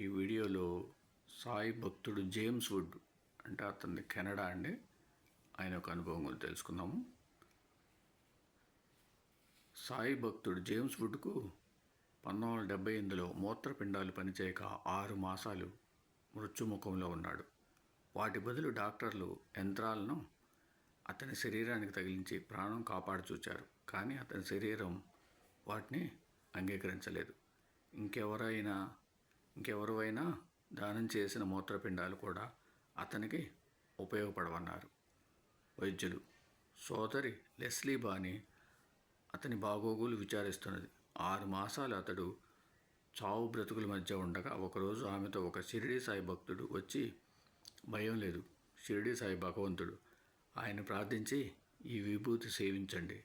ఈ వీడియోలో సాయి భక్తుడు జేమ్స్ వుడ్ అంటే అతని కెనడా అండి, ఆయన ఒక అనుభవం గురించి తెలుసుకుందాము. సాయి భక్తుడు జేమ్స్ వుడ్కు 1978లో మూత్రపిండాలు పనిచేయక 6 మాసాలు మృత్యుముఖంలో ఉన్నాడు. వాటి బదులు డాక్టర్లు యంత్రాలను అతని శరీరానికి తగిలించి ప్రాణం కాపాడు చూచారు. కానీ అతని శరీరం వాటిని అంగీకరించలేదు. ఇంకెవరైనా దానం చేసిన మూత్రపిండాలు కూడా అతనికి ఉపయోగపడవన్నారు వైద్యులు. సోదరి లెస్లీ బాని అతని బాగోగులు విచారిస్తున్నది. 6 మాసాలు అతడు చావు బ్రతుకుల మధ్య ఉండగా ఒకరోజు ఆమెతో ఒక షిరిడీ సాయి భక్తుడు వచ్చి, భయం లేదు, షిరిడీ సాయి భగవంతుడు, ఆయన ప్రార్థించి ఈ విభూతి సేవించండి,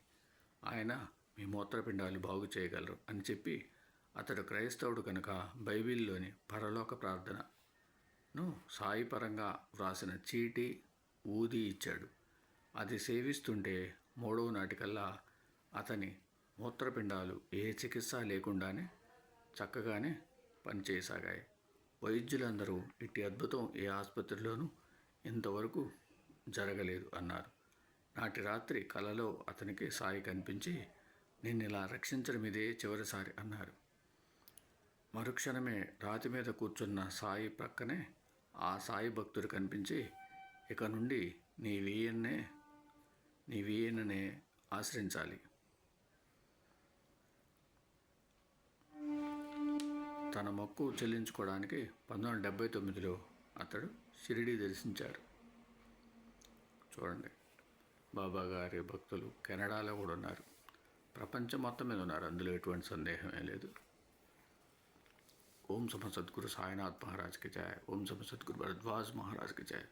ఆయన మీ మూత్రపిండాలు బాగు చేయగలరు అని చెప్పి, అతడు క్రైస్తవుడు కనుక బైబిల్లోని పరలోక ప్రార్థనను సాయి పరంగా వ్రాసిన చీటీ ఊది ఇచ్చాడు. అది సేవిస్తుంటే 3వ నాటికల్లా అతని మూత్రపిండాలు ఏ చికిత్స లేకుండానే చక్కగానే పనిచేయసాగాయి. వైద్యులందరూ ఇట్టి అద్భుతం ఏ ఆసుపత్రిలోనూ ఇంతవరకు జరగలేదు అన్నారు. నాటి రాత్రి కలలో అతనికి సాయి కనిపించి, నిన్నిలా రక్షించడం ఇదే చివరిసారి అన్నారు. మరుక్షణమే రాతి మీద కూర్చున్న సాయి ప్రక్కనే ఆ సాయి భక్తుడు కనిపించి, ఇక నుండి నీ వీయన్ననే ఆశ్రయించాలి. తన మొక్కు చెల్లించుకోవడానికి 1979లో అతడు షిరిడీ దర్శించారు. చూడండి, బాబా గారి భక్తులు కెనడాలో కూడా ఉన్నారు, ప్రపంచం మొత్తం మీద ఉన్నారు, అందులో ఎటువంటి సందేహమే లేదు. ఓం సమ సద్గురు సాయినాథ్ महाराज की जय. ओम सम सद्गुरु भरद्वाज महाराज की जय.